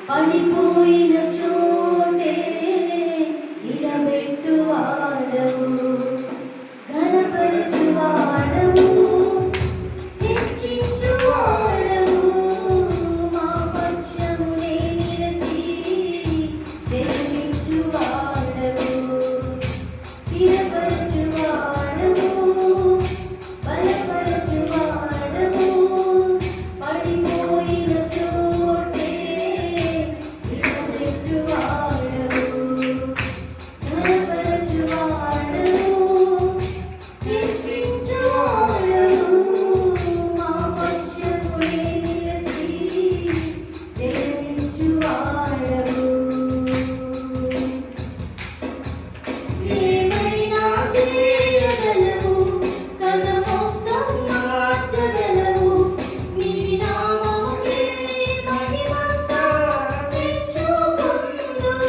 పడిపోయిన చోటే నిలబెట్టువాడవు, ఘనపరచువాడవు, హెచ్చించువాడవు, మా పక్షమునే నిలిచి ప్రేమించువాడవు, స్థిరపరచువాడవు, బలపరచువాడవు, పడిపోయిన చోటే నిలబెట్టువాడవు, ఘనపరచువాడవు, హెచ్చించువాడవు, మా పక్షమునే నిలిచి ప్రేమించువాడవు. ఏమైనా చేయగలవు, కథ మొత్తం మార్చగలవు, నీ నామముకే మహిమంతా తెచ్చుకొందువు.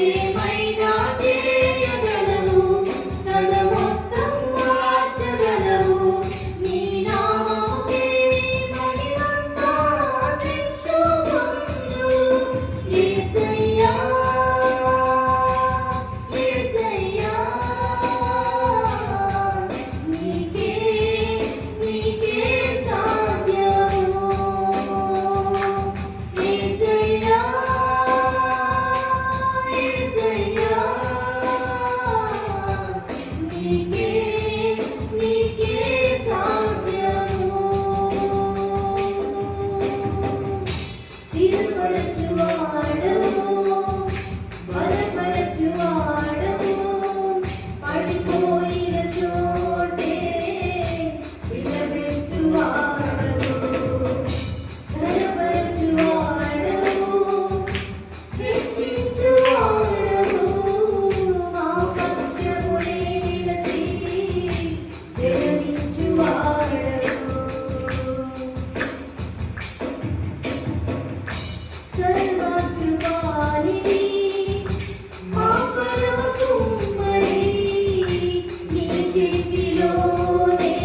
ఏమైనా చేయగలవు, కథ మొత్తం మార్చగలవు, నీ నామముకే మహిమంతా తెచ్చుకొందువు. యేసయ్యా, యేసయ్యా, నీకే సాధ్యము. యేసయ్యా, యేసయ్యా, నీకే సాధ్యము. స్థిరపరచువాడవు, బలపరచువాడవు, పడిపోయిన చోటే నిలబెట్టువాడవు, ఘనపరచువాడవు, హెచ్చించువాడవు, మా పక్షమునే నిలిచి జయమిచ్చువాడవు. సర్వకృపానిధి, మా పరమ కుమ్మరి, నీ చేతిలోనే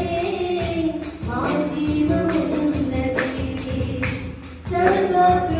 మా జీవమున్నది. సర్వకృపానిధి,